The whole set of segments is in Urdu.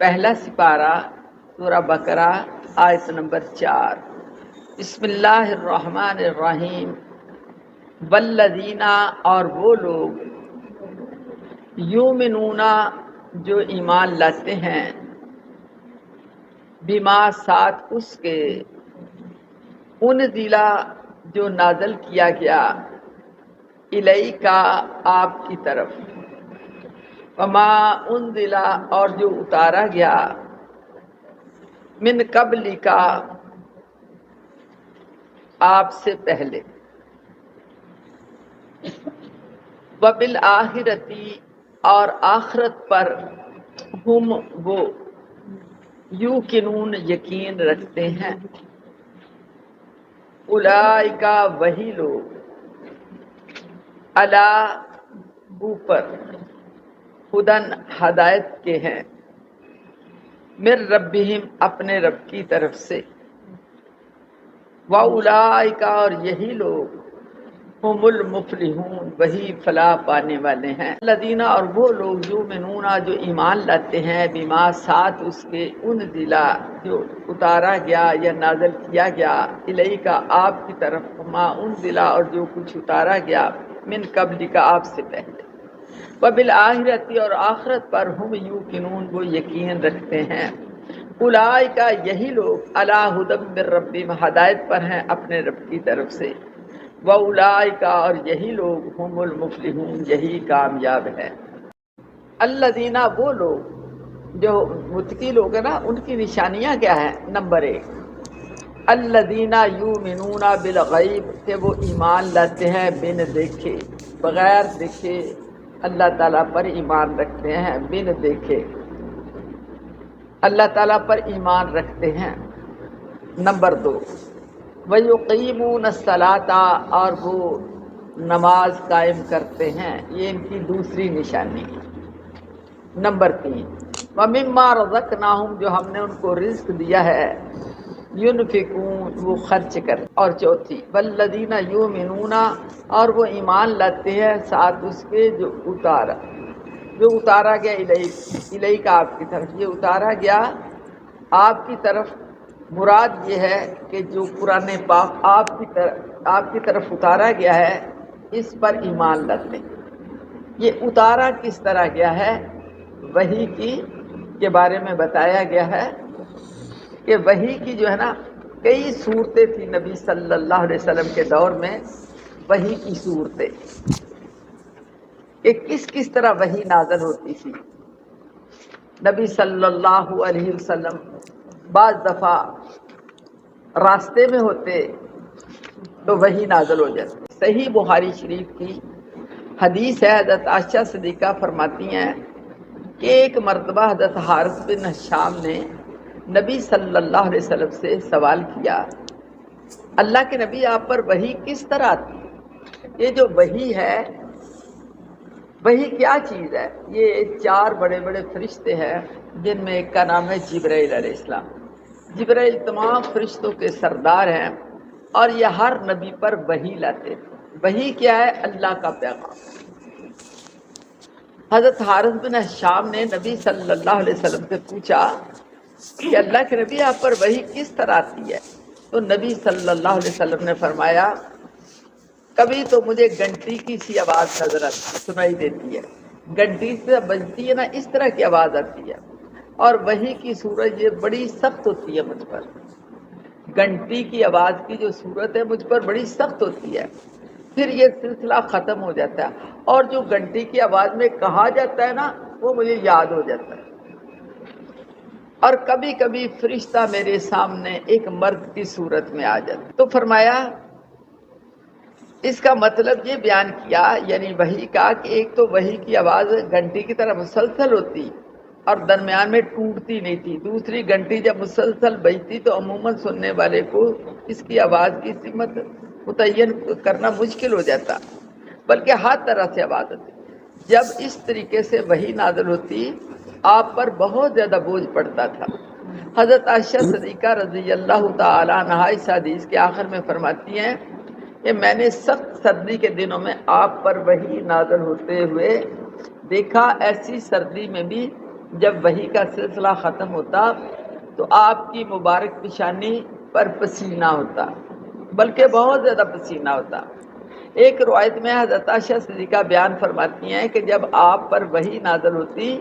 پہلا سپارہ سورہ بقرہ آیت نمبر 4۔ بسم اللہ الرحمن الرحیم۔ والذین، اور وہ لوگ، یؤمنون، جو ایمان لاتے ہیں، بما، ساتھ اس کے، انزل، جو نازل کیا گیا، الیک، آپ کی طرف، وما انزل، اور جو اتارا گیا، من قبلک، آپ سے پہلے، وبالآخرۃ، اور آخرت پر، ہم وہ، یوقنون، یقین رکھتے ہیں، اولئک، وہی لوگ، علی، اوپر، ہدن، ہدایت کے ہیں، من ربہم، اپنے رب کی طرف سے، واولئک، اور یہی لوگ، ہم المفلحون، وہی فلاح پانے والے ہیں، الذین، اور وہ لوگ، یؤمنون، جو ایمان لاتے ہیں، بما، ساتھ اس کے، انزل، جو اتارا گیا یا نازل کیا گیا، الیک، آپ کی طرف، ما انزل، اور جو کچھ اتارا گیا، من قبلک، آپ سے پہلے، وبالآخرۃ، اور آخرت پر، ہم یوقنون، وہ یقین رکھتے ہیں، اولئک، یہی لوگ، علی ھدی من ربہم، ہدایت پر ہیں اپنے رب کی طرف سے، واولئک، اور یہی لوگ، ہم المفلحون، یہی کامیاب ہے۔ الذین، وہ لوگ، جو متقی لوگ ہیں نا، ان کی نشانیاں کیا ہیں؟ نمبر 1، الذین یؤمنون بالغیب، کہ وہ ایمان لاتے ہیں بن دیکھے، بغیر دیکھے اللہ تعالیٰ پر ایمان رکھتے ہیں، بن دیکھے اللہ تعالیٰ پر ایمان رکھتے ہیں۔ نمبر 2، وَيُقِيمُونَ الصَّلَاةَ، اور وہ نماز قائم کرتے ہیں، یہ ان کی دوسری نشانی ہے۔ نمبر 3، وَمِمَّا رَزَقْنَاهُمْ، جو ہم نے ان کو رزق دیا ہے، يُنْفِقُونَ، وہ خرچ کرتے۔ اور چوتھی، وَالَّذِينَ يُؤْمِنُونَ، اور وہ ایمان لاتے ہیں ساتھ اس کے، جو اتارا گیا، الیک، آپ کی طرف، یہ اتارا گیا آپ کی طرف، مراد یہ ہے کہ جو قرآن پاک آپ کی طرف اتارا گیا ہے، اس پر ایمان لاتے ہیں۔ یہ اتارا کس طرح گیا ہے؟ وحی کی کے بارے میں بتایا گیا ہے کہ وحی کی جو ہے نا، کئی صورتیں تھیں نبی صلی اللہ علیہ وسلم کے دور میں، وحی کی صورتیں، کہ کس طرح وحی نازل ہوتی تھی۔ نبی صلی اللہ علیہ وسلم بعض دفعہ راستے میں ہوتے تو وحی نازل ہو جاتی۔ صحیح بخاری شریف کی حدیث ہے، حضرت عائشہ صدیقہ فرماتی ہیں کہ ایک مرتبہ حضرت حارث بن ہشام نے نبی صلی اللہ علیہ وسلم سے سوال کیا، اللہ کے نبی، آپ پر وحی کس طرح آتی؟ یہ جو وحی ہے، وحی کیا چیز ہے؟ یہ 4 بڑے بڑے فرشتے ہیں، جن میں ایک کا نام ہے جبرائیل علیہ السلام۔ جبرائیل تمام فرشتوں کے سردار ہیں، اور یہ ہر نبی پر وحی لاتے تھے۔ وحی کیا ہے؟ اللہ کا پیغام۔ حضرت حارث بن ہشام نے نبی صلی اللہ علیہ وسلم سے پوچھا کہ اللہ کے نبی، آپ پر وحی کس طرح آتی ہے؟ تو نبی صلی اللہ علیہ وسلم نے فرمایا، کبھی تو مجھے گھنٹی کی سی آواز سنائی دیتی ہے، گھنٹی سے بجتی ہے نا، اس طرح کی آواز آتی ہے، اور وحی کی صورت یہ بڑی سخت ہوتی ہے مجھ پر، گھنٹی کی آواز کی جو صورت ہے مجھ پر بڑی سخت ہوتی ہے، پھر یہ سلسلہ ختم ہو جاتا ہے، اور جو گھنٹی کی آواز میں کہا جاتا ہے نا، وہ مجھے یاد ہو جاتا ہے۔ اور کبھی کبھی فرشتہ میرے سامنے ایک مرد کی صورت میں آ جاتا ہے۔ تو فرمایا، اس کا مطلب یہ بیان کیا، یعنی وحی کا، کہ ایک تو وحی کی آواز گھنٹی کی طرح مسلسل ہوتی اور درمیان میں ٹوٹتی نہیں تھی، دوسری گھنٹی جب مسلسل بجتی تو عموماً سننے والے کو اس کی آواز کی سمت متعین کرنا مشکل ہو جاتا، بلکہ ہر طرح سے آواز ہوتی۔ جب اس طریقے سے وحی نازل ہوتی، آپ پر بہت زیادہ بوجھ پڑتا تھا۔ حضرت عائشہ صدیقہ رضی اللہ تعالیٰ عنہا اس حدیث کے آخر میں فرماتی ہیں کہ میں نے سخت سردی کے دنوں میں آپ پر وحی نازل ہوتے ہوئے دیکھا، ایسی سردی میں بھی جب وحی کا سلسلہ ختم ہوتا تو آپ کی مبارک پیشانی پر پسینہ ہوتا، بلکہ بہت زیادہ پسینہ ہوتا۔ ایک روایت میں حضرت عائشہ صدیقہ بیان فرماتی ہیں کہ جب آپ پر وحی نازل ہوتی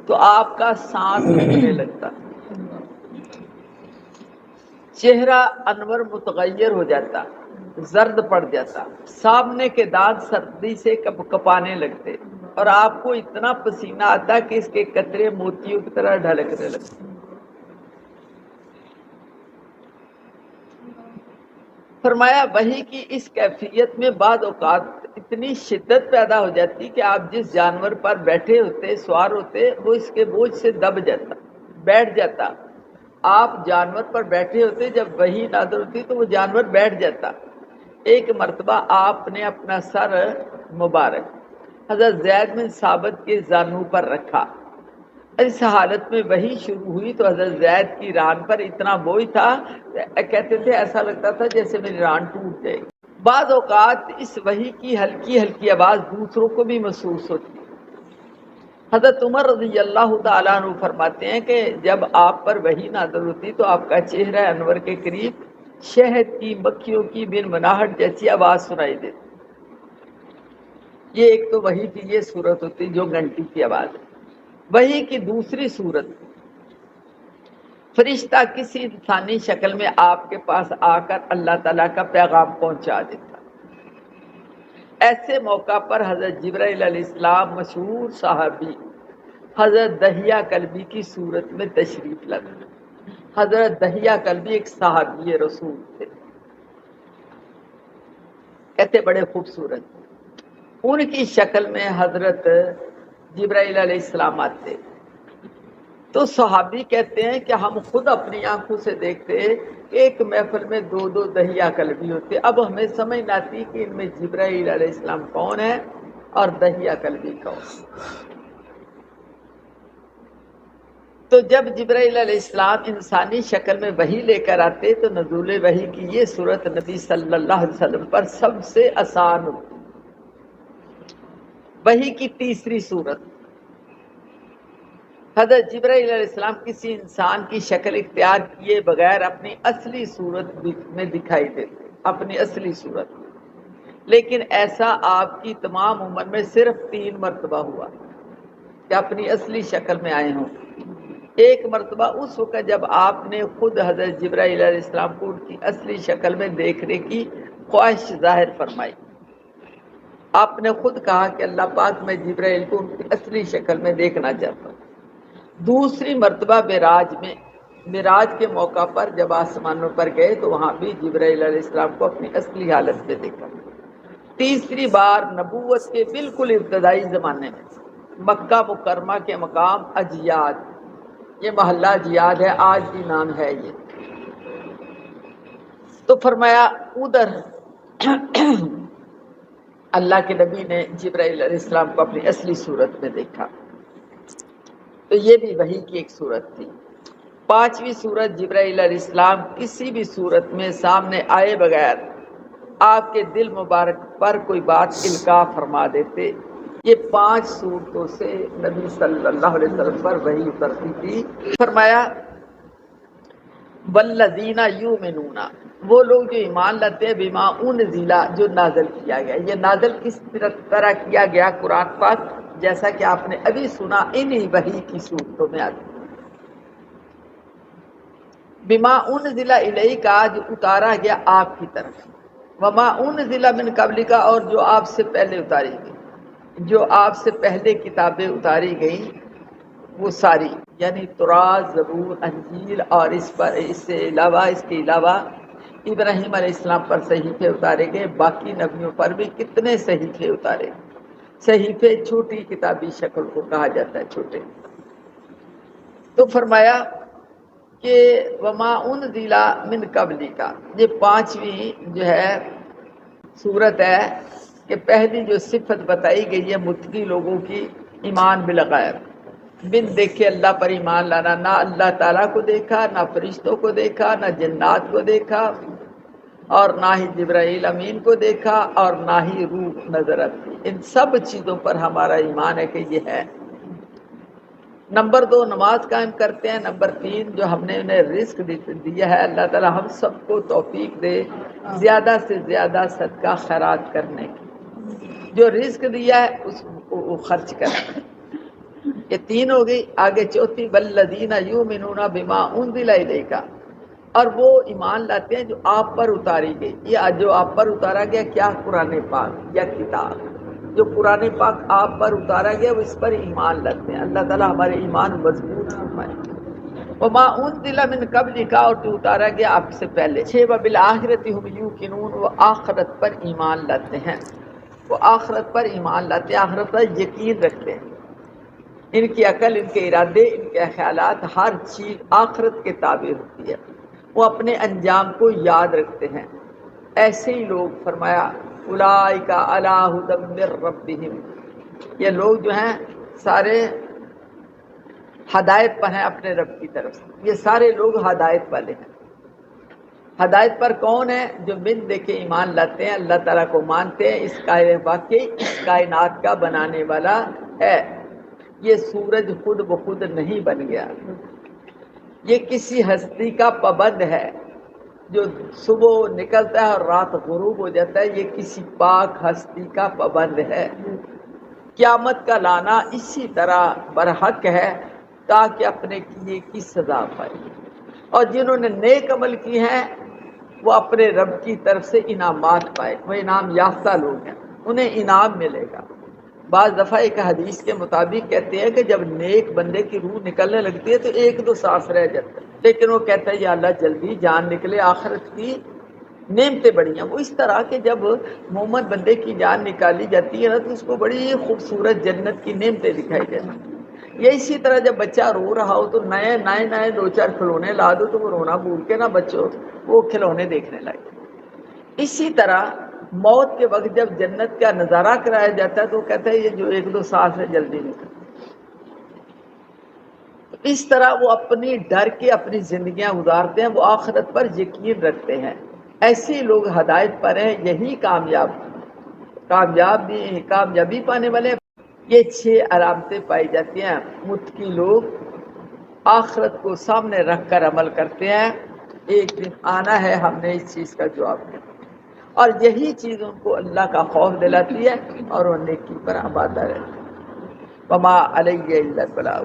تو آپ کا سانس رکنے لگتا، چہرہ انور متغیر ہو جاتا، زرد پڑ جاتا، سامنے کے دانت سردی سے کپ کپانے لگتے، اور آپ کو اتنا پسینہ آتا کہ اس کے قطرے موتیوں کی طرح ڈھلکنے لگتے۔ فرمایا وحی کی اس کیفیت میں بعض اوقات اتنی شدت پیدا ہو جاتی کہ آپ جس جانور پر بیٹھے ہوتے، سوار ہوتے، وہ اس کے بوجھ سے دب جاتا، بیٹھ جاتا۔ آپ جانور پر بیٹھے ہوتے، جب وحی نازل ہوتی تو وہ جانور بیٹھ جاتا۔ ایک مرتبہ آپ نے اپنا سر مبارک حضرت زید بن ثابت کے زانو پر رکھا۔ اس حالت میں وحی شروع ہوئی تو حضرت زید کی ران پر اتنا بوجھ تھا، کہتے تھے ایسا لگتا تھا جیسے میری ران ٹوٹ جائے۔ بعض اوقات اس وحی کی ہلکی ہلکی آواز دوسروں کو بھی محسوس ہوتی۔ حضرت عمر رضی اللہ تعالیٰ عنہ فرماتے ہیں کہ جب آپ پر وحی نازل ہوتی تو آپ کا چہرہ انور کے قریب شہد کی مکھیوں کی بن مناہٹ جیسی آواز سنائی دیتی۔ یہ ایک تو وحی کی یہ صورت ہوتی جو گھنٹی کی آواز ہے۔ وحی کی دوسری صورت، فرشتہ کسی انسانی شکل میں آپ کے پاس آ کر اللہ تعالیٰ کا پیغام پہنچا دیتا۔ ایسے موقع پر حضرت جبرائیل علیہ السلام مشہور صحابی حضرت دہیہ کلبی کی صورت میں تشریف لاتے۔ حضرت دہیہ کلبی ایک صحابی رسول تھے، کہتے بڑے خوبصورت، ان کی شکل میں حضرت جبرائیل علیہ السلام آتے تو صحابی کہتے ہیں کہ ہم خود اپنی آنکھوں سے دیکھتے کہ ایک محفل میں دو دو دہیہ کلبی ہوتے۔ اب ہمیں سمجھ نہ آتی کہ ان میں جبرائیل علیہ السلام کون ہے اور دہیہ کلبی کون۔ تو جب جبرائیل علیہ السلام انسانی شکل میں وحی لے کر آتے تو نزول وحی کی یہ صورت نبی صلی اللہ علیہ وسلم پر سب سے آسان ہوتی۔ وحی کی تیسری صورت، حضرت جبرائیل علیہ السلام کسی انسان کی شکل اختیار کیے بغیر اپنی اصلی صورت میں دکھائی دیتے، اپنی اصلی صورت، لیکن ایسا آپ کی تمام عمر میں صرف 3 مرتبہ ہوا کہ اپنی اصلی شکل میں آئے ہوں۔ ایک مرتبہ اس وقت جب آپ نے خود حضرت جبرائیل علیہ السلام کو ان کی اصلی شکل میں دیکھنے کی خواہش ظاہر فرمائی۔ آپ نے خود کہا کہ اللہ پاک میں جبرائیل کو ان کی اصلی شکل میں دیکھنا چاہتا ہوں۔ دوسری مرتبہ معراج کے موقع پر جب آسمانوں پر گئے تو وہاں بھی جبرائیل علیہ السلام کو اپنی اصلی حالت میں دیکھا۔ تیسری بار نبوت کے بالکل ابتدائی زمانے میں مکہ مکرمہ کے مقام اجیاد، یہ محلہ اجیاد ہے، آج بھی نام ہے یہ، تو فرمایا ادھر اللہ کے نبی نے جبرائیل علیہ السلام کو اپنی اصلی صورت میں دیکھا۔ تو یہ بھی وحی کی ایک صورت تھی۔ 5ویں صورت، جبرائیل علیہ السلام کسی بھی صورت میں سامنے آئے بغیر آپ کے دل مبارک پر کوئی بات القاء فرما دیتے۔ یہ 5 صورتوں سے نبی صلی اللہ علیہ وسلم پر وحی اترتی تھی۔ فرمایا والذین یؤمنون، وہ لوگ جو ایمان لاتے ہیں بما انزل، جو نازل کیا گیا۔ یہ نازل کس طرح کیا گیا قرآن پاک، جیسا کہ آپ نے ابھی سنا، انہی وحی کی صورتوں میں آتی۔ بما انزل الیک، جو اتارا گیا آپ کی طرف، وما انزل من قبلک، اور جو آپ سے پہلے اتاری گئی، جو آپ سے پہلے کتابیں اتاری گئیں وہ ساری، یعنی تورات، زبور، انجیل، اور اس کے علاوہ ابراہیم علیہ السلام پر صحیفے اتارے گئے، باقی نبیوں پر بھی کتنے صحیفے اتارے۔ صحیفے چھوٹی کتابی شکل کو کہا جاتا ہے، چھوٹے۔ تو فرمایا کہ وما انزل من قبلک، یہ 5ویں جو ہے صورت ہے کہ پہلی جو صفت بتائی گئی ہے متقی لوگوں کی، ایمان بالغیب، بن دیکھے اللہ پر ایمان لانا، نہ اللہ تعالیٰ کو دیکھا، نہ فرشتوں کو دیکھا، نہ جنات کو دیکھا، اور نہ ہی جبرائیل امین کو دیکھا، اور نہ ہی روح نظر آتی۔ ان سب چیزوں پر ہمارا ایمان ہے کہ یہ ہے۔ نمبر 2 نماز قائم کرتے ہیں، نمبر 3 جو ہم نے انہیں رزق دیا ہے، اللہ تعالی ہم سب کو توفیق دے زیادہ سے زیادہ صدقہ خیرات کرنے کی، جو رزق دیا ہے اس کو وہ خرچ کریں۔ یہ 3 ہو گئی۔ آگے چوتھی والذین یؤمنون بما انزل الیک، اور وہ ایمان لاتے ہیں جو آپ پر اتاری گئی، یا جو آپ پر اتارا گیا کیا؟ قرآن پاک یا کتاب، جو قرآن پاک آپ پر اتارا گیا وہ اس پر ایمان لاتے ہیں۔ اللہ تعالیٰ ہمارے ایمان مضبوط فرمائے۔ وما انزل من قبلک، اور جو اتارا گیا آپ سے پہلے۔ 6 وبالآخرۃ هم یوقنون، وہ آخرت پر ایمان لاتے ہیں، وہ آخرت پر ایمان لاتے ہیں، آخرت پر یقین رکھتے ہیں۔ ان کی عقل، ان کے ارادے، ان کے خیالات، ہر چیز آخرت کے تابع ہوتی ہے، وہ اپنے انجام کو یاد رکھتے ہیں۔ ایسے ہی لوگ فرمایا اولئک علی ھدی من ربہم، یہ لوگ جو ہیں سارے ہدایت پر ہیں اپنے رب کی طرف سے، یہ سارے لوگ ہدایت والے ہیں۔ ہدایت پر کون ہے؟ جو من دے کے ایمان لاتے ہیں، اللہ تعالیٰ کو مانتے ہیں، اس واقعی اس کائنات کا بنانے والا ہے۔ یہ سورج خود بخود نہیں بن گیا، یہ کسی ہستی کا پابند ہے جو صبح نکلتا ہے اور رات غروب ہو جاتا ہے، یہ کسی پاک ہستی کا پابند ہے۔ قیامت کا لانا اسی طرح برحق ہے تاکہ اپنے کیے کی سزا پائے، اور جنہوں نے نیک عمل کی ہیں وہ اپنے رب کی طرف سے انعامات پائے، وہ انعام یافتہ لوگ ہیں، انہیں انعام ملے گا۔ بعض دفعہ ایک حدیث کے مطابق کہتے ہیں کہ جب نیک بندے کی روح نکلنے لگتی ہے تو 1-2 سانس رہ جاتا ہے، لیکن وہ کہتا ہے یا اللہ جلدی جان نکلے، آخرت کی نعمتیں بڑی ہیں۔ وہ اس طرح کہ جب مومن بندے کی جان نکالی جاتی ہے نا تو اس کو بڑی خوبصورت جنت کی نعمتیں دکھائی جاتی ہیں۔ یہ اسی طرح جب بچہ رو رہا ہو تو نئے 2-4 کھلونے لا دو تو وہ رونا بھول کے نا بچوں وہ کھلونے دیکھنے لگے۔ اسی طرح موت کے وقت جب جنت کا نظارہ کرایا جاتا ہے تو وہ کہتا ہے یہ جو 1-2 سانس ہے جلدی نکل۔ اس طرح وہ اپنی ڈر کے اپنی زندگیاں گزارتے ہیں، وہ آخرت پر یقین رکھتے ہیں۔ ایسے لوگ ہدایت پر ہیں، یہی کامیابی پانے والے ہیں۔ یہ 6 علامتیں پائی جاتی ہیں، متقی لوگ آخرت کو سامنے رکھ کر عمل کرتے ہیں، ایک دن آنا ہے ہم نے اس چیز کا جواب دیا، اور یہی چیز ان کو اللہ کا خوف دلاتی ہے اور وہ نیکی پر آبادہ رہتے ہیں۔ وما علیہ الا البلاغ۔